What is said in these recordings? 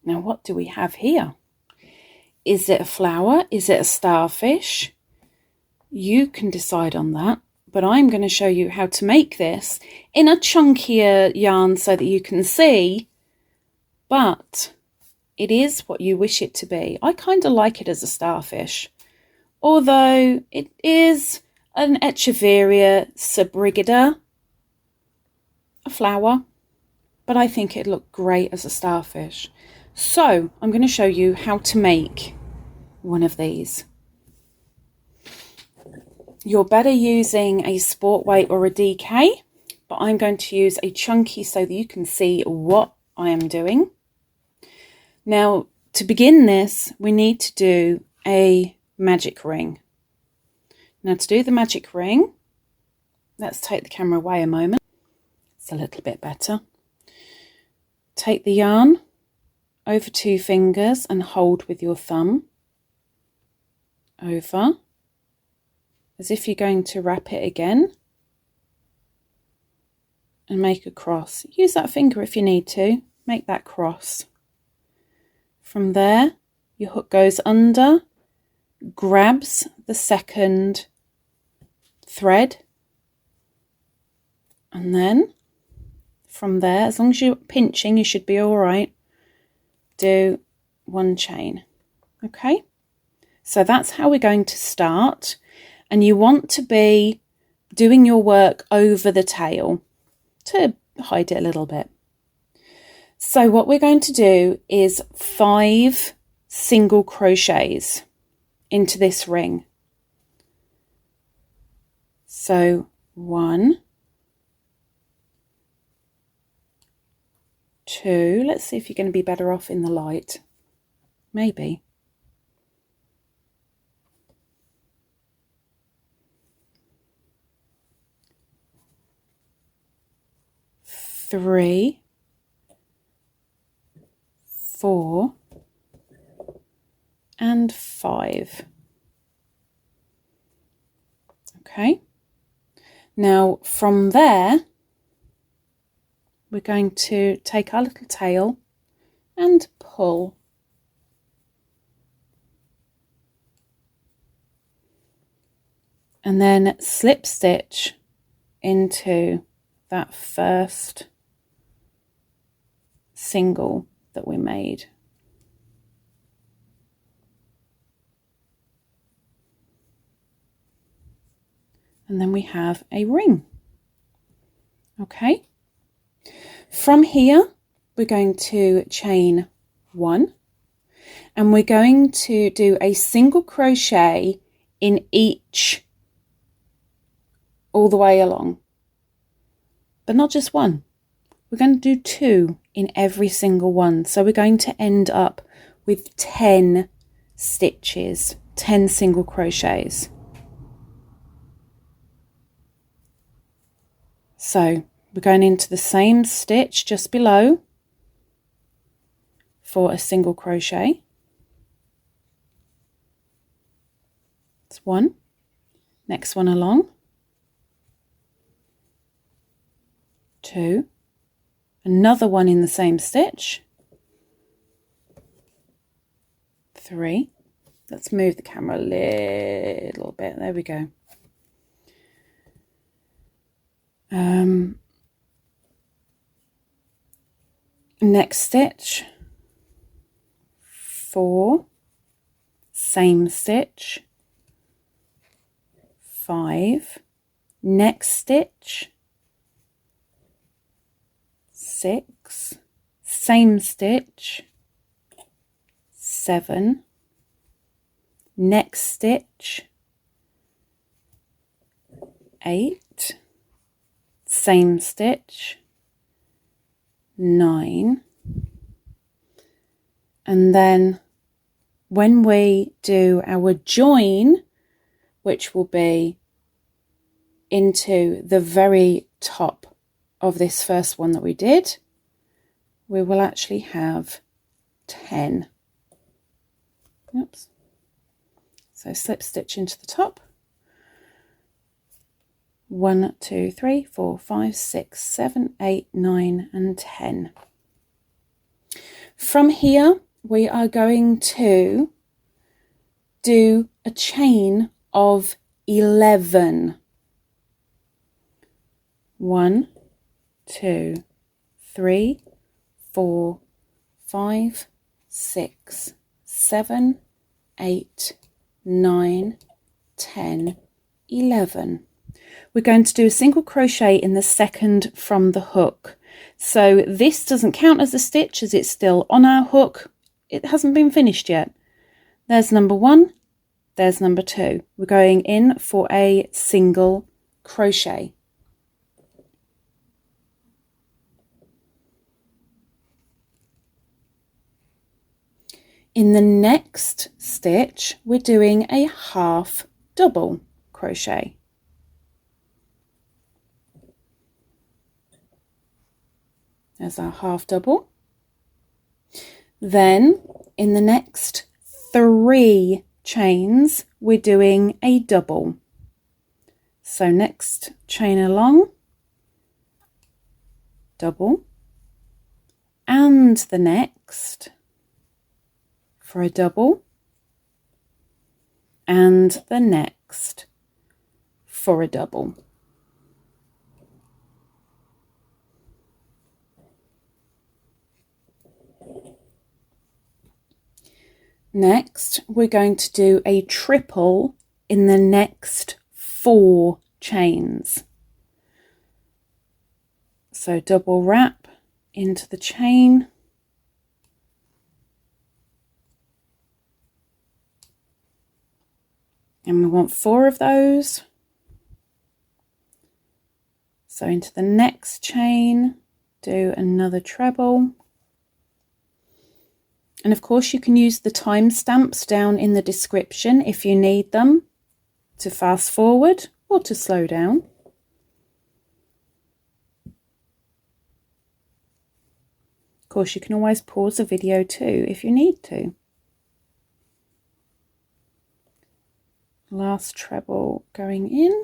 Now, what do we have here? Is it a flower? Is it a starfish? You can decide on that, but I'm going to show you how to make this in a chunkier yarn so that you can see, but it is what you wish it to be. I kind of like it as a starfish, although it is an Echeveria subbrigida, a flower, but I think it looked great as a starfish. So I'm going to show you how to make one of these. You're better using a sport weight or a DK, but I'm going to use a chunky so that you can see what I am doing. Now, to begin this, we need to do a magic ring. Now, to do the magic ring, let's take the camera away a moment. It's a little bit better. Take the yarn over 2 fingers and hold with your thumb over, as if you're going to wrap it again, and make a cross. Use that finger if you need to, make that cross. From there, your hook goes under, grabs the second thread, and then from there, as long as you're pinching, you should be all right. Do 1 chain. Okay, so that's how we're going to start, and you want to be doing your work over the tail to hide it a little bit. So what we're going to do is 5 single crochets into this ring. So 1, 2, let's see if you're going to be better off in the light, maybe. 3, 4, and 5. Okay, now from there we're going to take our little tail and pull. And then slip stitch into that first single that we made. And then we have a ring. Okay. From here, we're going to chain 1, and we're going to do a single crochet in each all the way along, but not just 1. We're going to do 2 in every single one. So we're going to end up with 10 stitches, 10 single crochets. So we're going into the same stitch just below for a single crochet. It's 1. Next one along. 2. Another one in the same stitch. 3. Let's move the camera a little bit. There we go. Next stitch, 4, same stitch, 5, next stitch, 6, same stitch, 7, next stitch, 8, same stitch, 9, and then when we do our join, which will be into the very top of this first one that we did, we will actually have 10. Oops. So slip stitch into the top. 1, 2, 3, 4, 5, 6, 7, 8, 9, and 10. From here, we are going to do a chain of 11. 1, 2, 3, 4, 5, 6, 7, 8, 9, 10, 11. We're going to do a single crochet in the second from the hook. So this doesn't count as a stitch as it's still on our hook. It hasn't been finished yet. There's number 1, there's number 2. We're going in for a single crochet. In the next stitch, we're doing a half double crochet. There's our half double. Then in the next 3 chains, we're doing a double. So next chain along, double, and the next for a double, and the next for a double. Next, we're going to do a triple in the next 4 chains. So double wrap into the chain, and we want 4 of those. So into the next chain, do another treble. And of course you can use the timestamps down in the description if you need them to fast forward or to slow down. Of course you can always pause the video too if you need to. Last treble going in.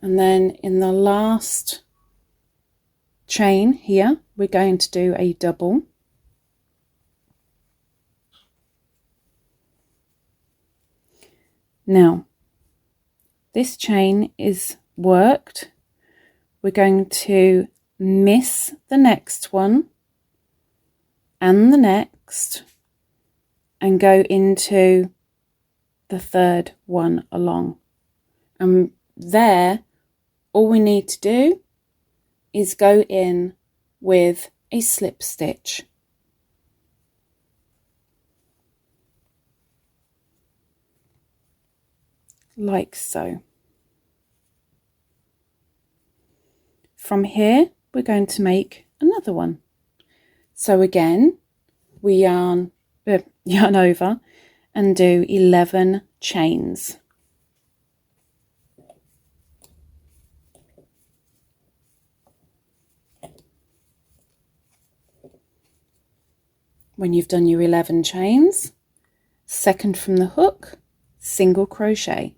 And then in the last chain here, we're going to do a double. Now, this chain is worked. We're going to miss the next one and the next and go into the third one along. And there, all we need to do is go in with a slip stitch. Like so. From here, we're going to make another one. So again, we yarn over and do 11 chains. When you've done your 11 chains, second from the hook, single crochet.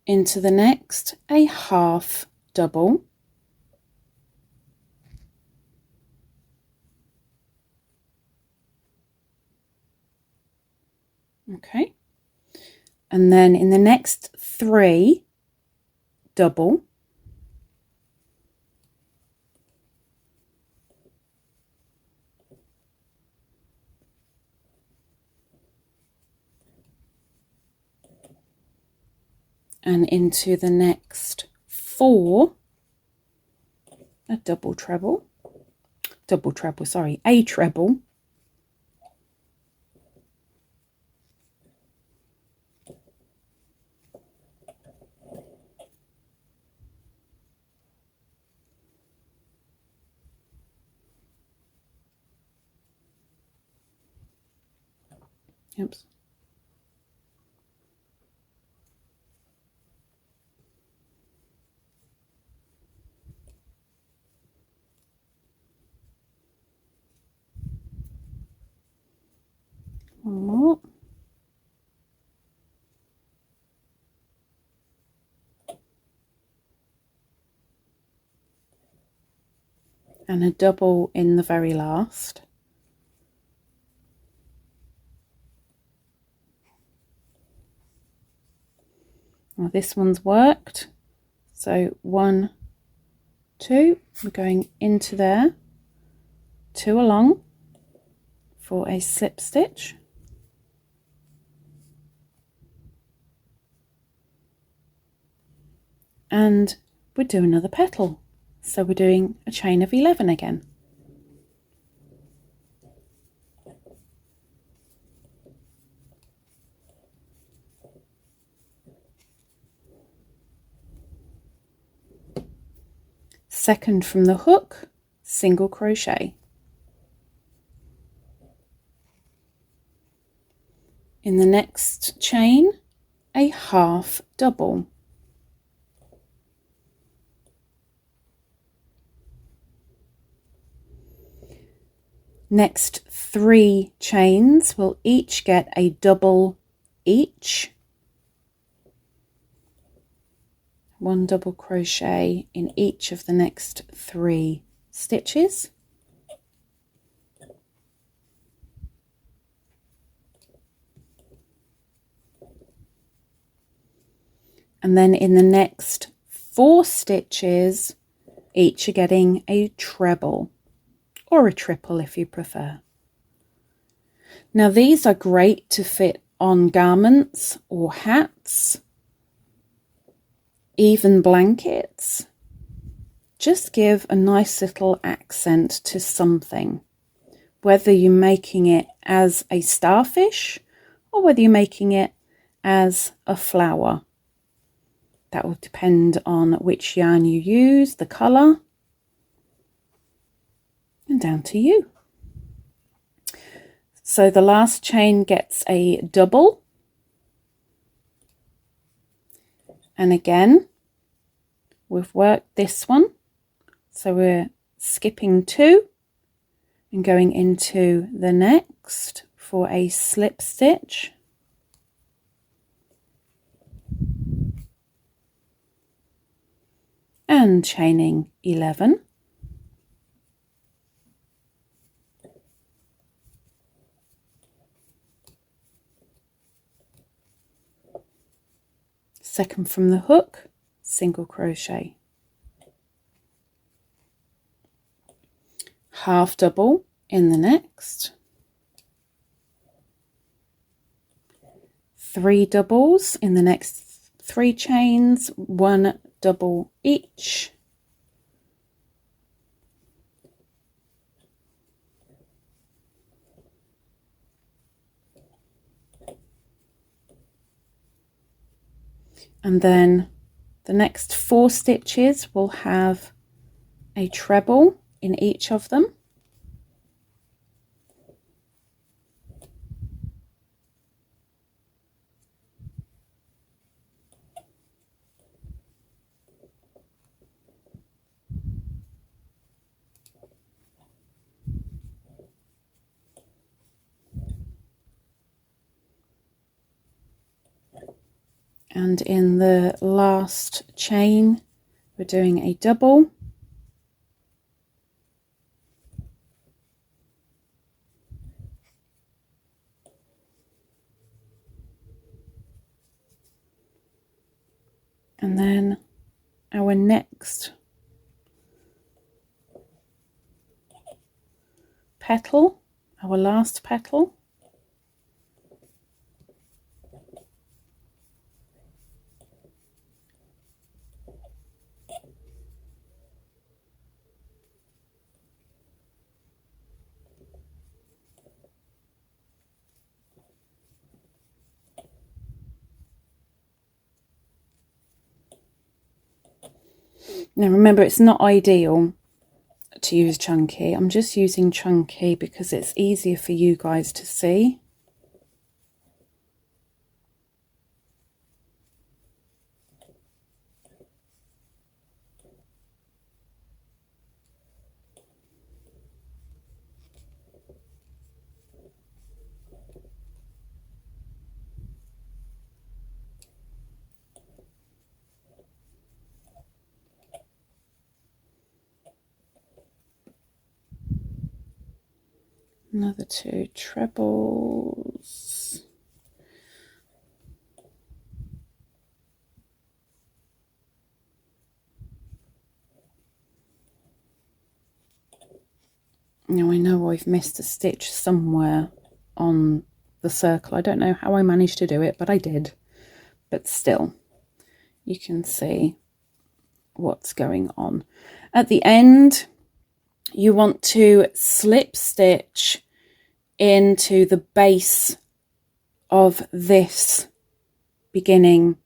Into the next, a half double. Okay. And then in the next 3, double. And into the next 4, a treble, a treble. Oops. and a double in the very last. Well, this one's worked. So 1, 2, we're going into there, 2 along for a slip stitch. And we'd do another petal. So we're doing a chain of 11 again. Second from the hook, single crochet. In the next chain, a half double. Next 3 chains will each get a double each. 1 double crochet in each of the next 3 stitches. And then in the next 4 stitches, each are getting a treble, or a triple if you prefer. Now these are great to fit on garments or hats, even blankets. Just give a nice little accent to something, whether you're making it as a starfish or whether you're making it as a flower. That will depend on which yarn you use, the colour, and down to you. So the last chain gets a double. And again, we've worked this one. So we're skipping 2 and going into the next for a slip stitch. And chaining 11. Second from the hook, single crochet. Half double in the next. 3 doubles in the next 3 chains, 1 double each. And then the next 4 stitches will have a treble in each of them. And in the last chain, we're doing a double. And then our next petal, our last petal. Now remember, it's not ideal to use chunky. I'm just using chunky because it's easier for you guys to see. Another 2 trebles. Now I know I've missed a stitch somewhere on the circle. I don't know how I managed to do it, but I did. But still, you can see what's going on. At the end, you want to slip stitch into the base of this beginning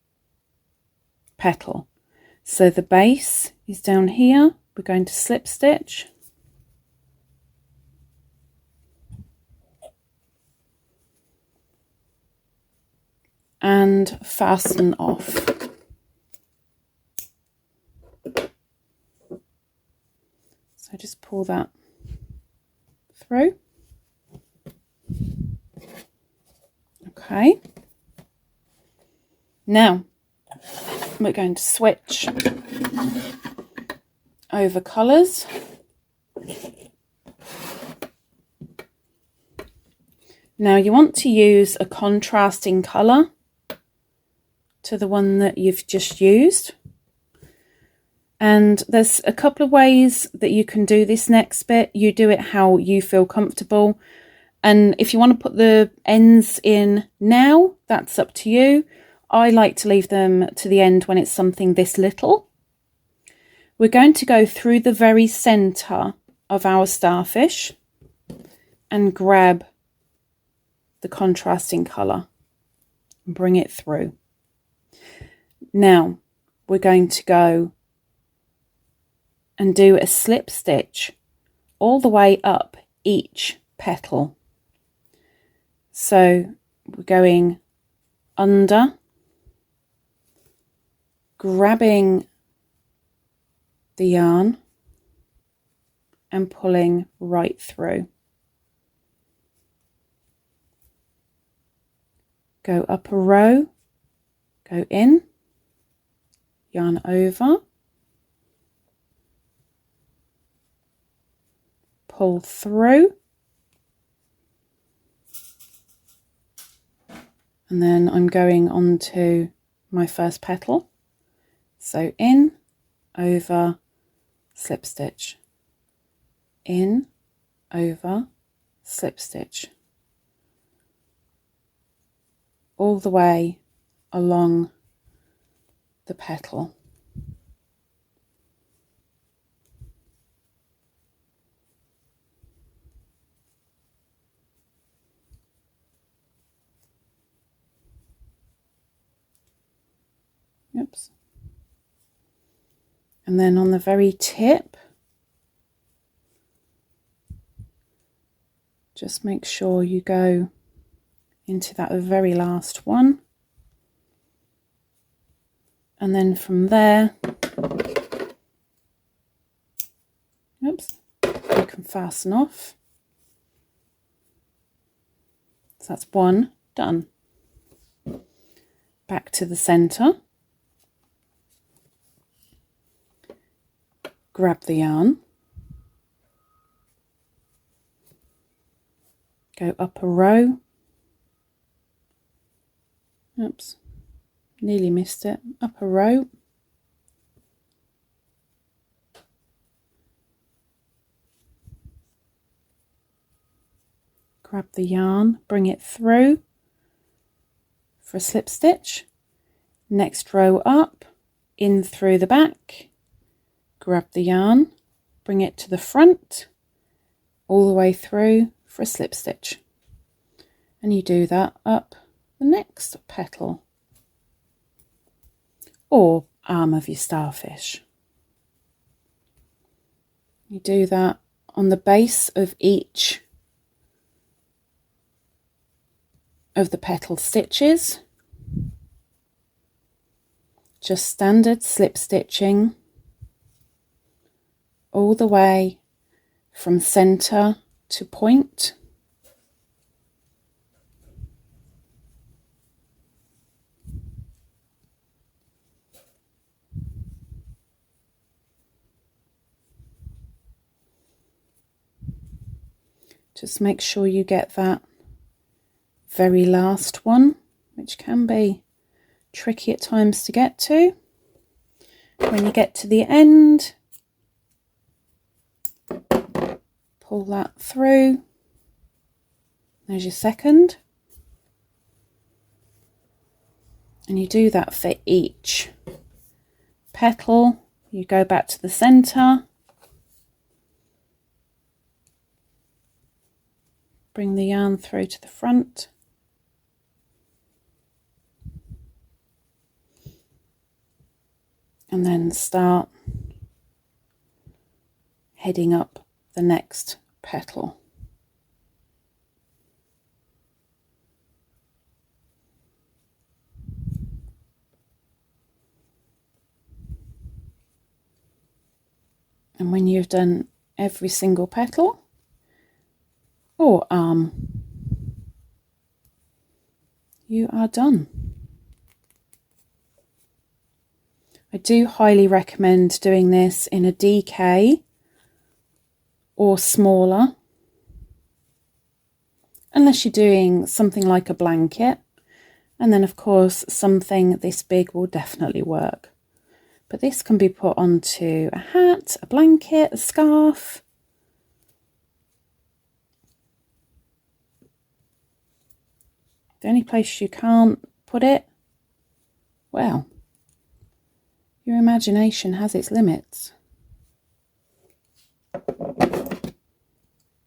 petal. So the base is down here. We're going to slip stitch. And fasten off. So just pull that through. Okay. Now we're going to switch over colours. Now you want to use a contrasting colour to the one that you've just used. And there's a couple of ways that you can do this next bit. You do it how you feel comfortable. And if you want to put the ends in now, that's up to you. I like to leave them to the end when it's something this little. We're going to go through the very centre of our starfish and grab the contrasting colour and bring it through. Now we're going to go and do a slip stitch all the way up each petal. So we're going under, grabbing the yarn and pulling right through. Go up a row, go in, yarn over, pull through, and then I'm going on to my first petal. So in, over, slip stitch, in, over, slip stitch, all the way along the petal. Oops. And then on the very tip, just make sure you go into that very last one. And then from there, oops, you can fasten off. So that's one done. Back to the centre. Grab the yarn. Go up a row. Oops, nearly missed it. Up a row. Grab the yarn, bring it through for a slip stitch. Next row up, in through the back. Grab the yarn, bring it to the front, all the way through for a slip stitch. And you do that up the next petal or arm of your starfish. You do that on the base of each of the petal stitches. Just standard slip stitching all the way from centre to point. Just make sure you get that very last one, which can be tricky at times to get to. When you get to the end, pull that through. There's your second. And you do that for each petal. You go back to the center, bring the yarn through to the front, and then start heading up the next petal. And when you've done every single petal or arm, you are done. I do highly recommend doing this in a DK or smaller, unless you're doing something like a blanket, and then of course something this big will definitely work. But this can be put onto a hat, a blanket, a scarf. The only place you can't put it, well, your imagination has its limits.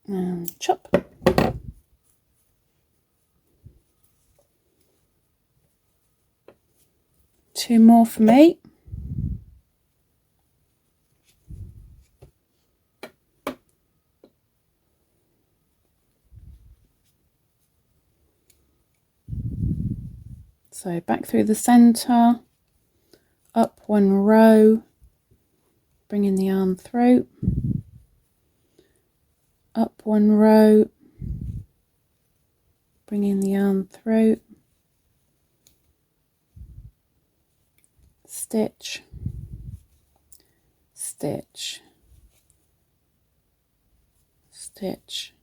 And chop. Two more for me. So back through the center, up one row, bringing the yarn through, up one row, bringing the yarn through, stitch, stitch, stitch,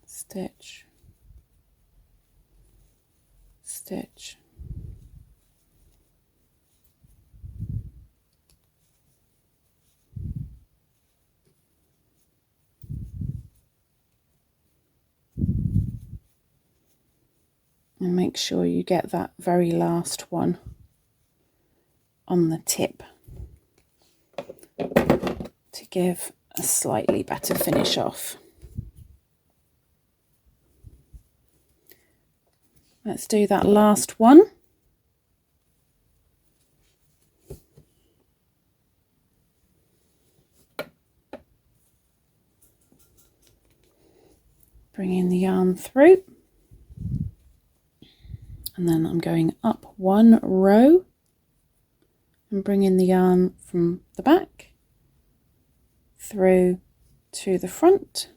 stitch, stitch, and make sure you get that very last one on the tip to give a slightly better finish off. Let's do that last one. Bringing the yarn through, and then I'm going up one row and bringing the yarn from the back through to the front,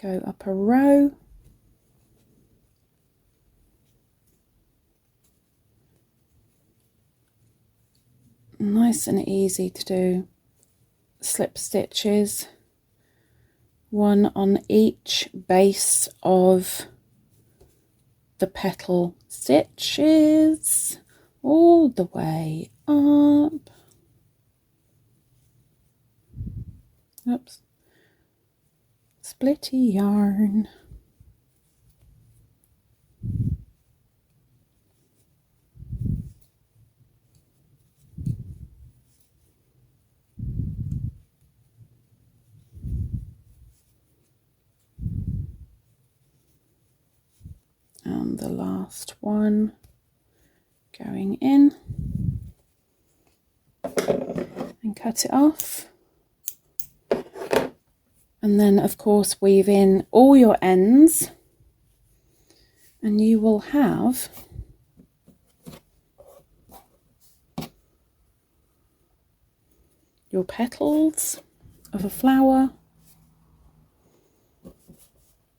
go up a row, nice and easy to do slip stitches, one on each base of the petal stitches all the way up. Oops, splitty yarn. And the last one going in and cut it off, and then of course weave in all your ends, and you will have your petals of a flower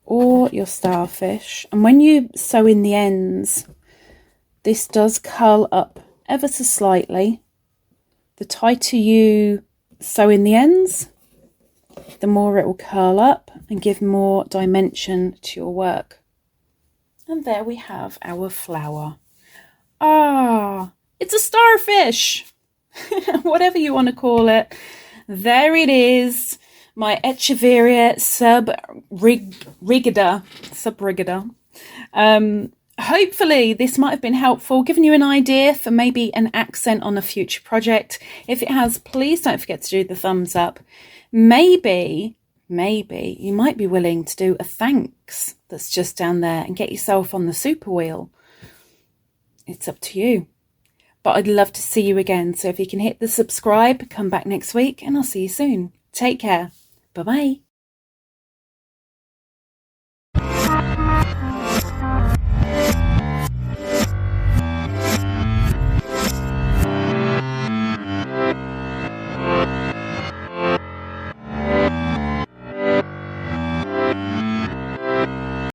or your starfish. And when you sew in the ends, this does curl up ever so slightly. The tighter you sew in the ends, the more it will curl up and give more dimension to your work. And there we have our flower. Ah, it's a starfish! Whatever you want to call it. There it is. My Echeveria subrigida. Hopefully this might have been helpful, giving you an idea for maybe an accent on a future project. If it has, please don't forget to do the thumbs up. Maybe you might be willing to do a thanks that's just down there and get yourself on the super wheel. It's up to you. But I'd love to see you again. So if you can hit the subscribe, come back next week and I'll see you soon. Take care. Bye-bye.